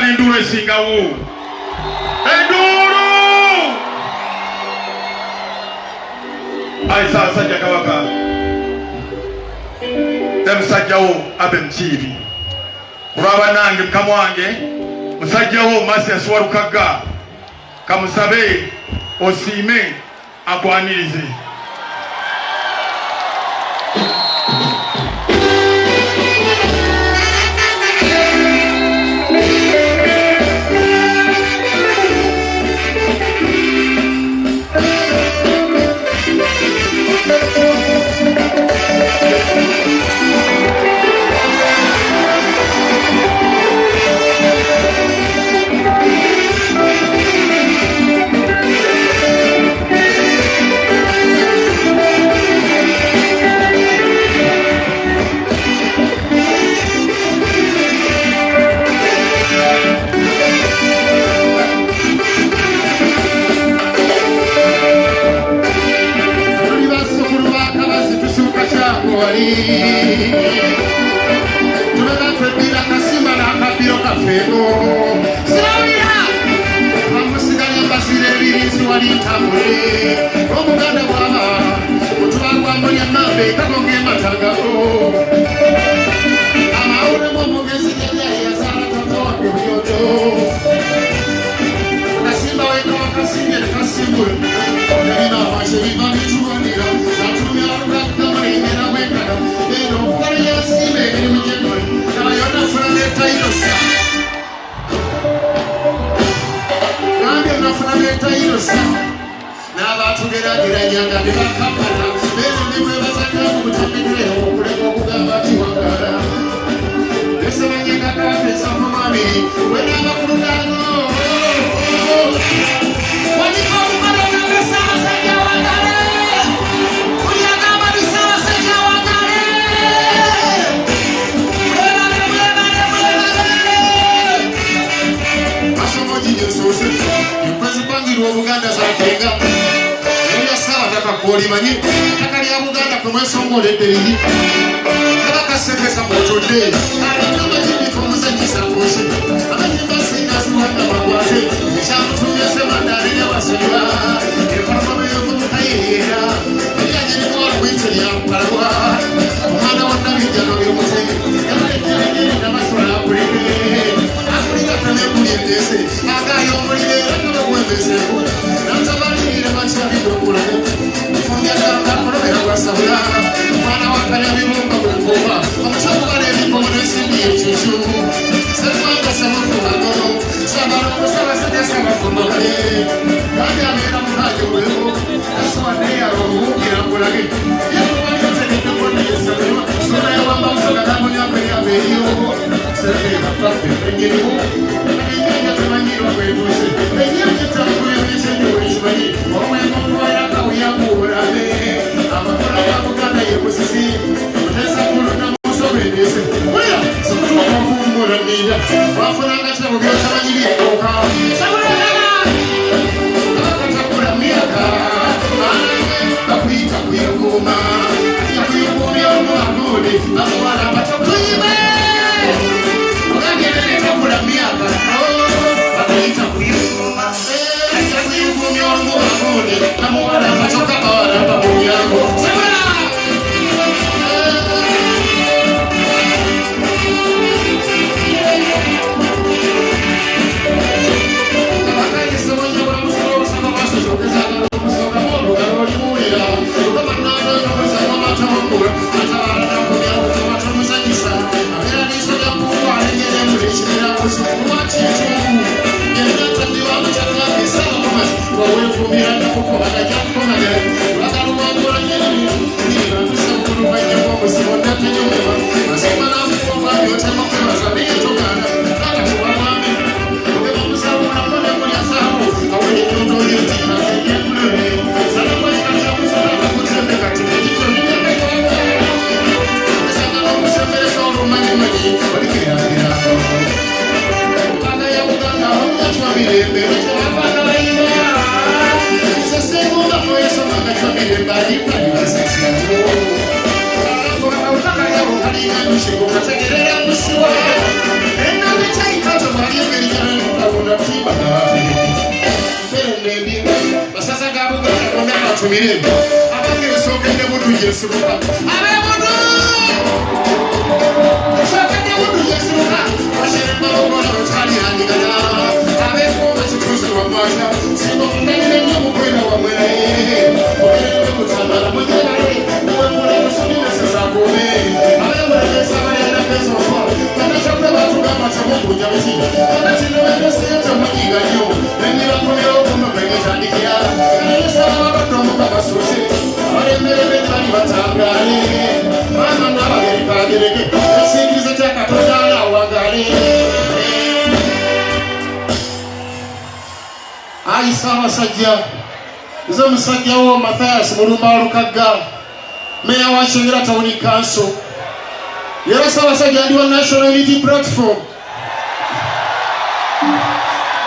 enduru esingawo. Enduru! Aisa sajja kabaka. Temusajjawo abe mkiibi. Kulaba nange mukama wange musajjawo Masi Yasuwalukaga. Kamusabe osiime akwanirize. Thank you. batumire abagere sokende budu yesuka abe budu sokende budu yesuka washere marongora rotali handikana abe koma chituzo wamata sino ndani nyomo kwenda wamwele kwenda kutambala mwenye nawe mwana kusubira sasa kome abe mwana saba yana peso kwa kana chakula watu kama chamungu nyamiti kana chino wendo siyata mwenyiga nyo mwenye wakumeo kuma kwenye chandikia kana saba wabatomu kama susi wale mbele bani watangani mama na wageri kagereke singiza chaka todala wagari ai sawa sajja izo musajja wo Mathias Mulumba Lukaga meya wa Kyengera Town Council yera sawa sajja ndi wa National Unity Platform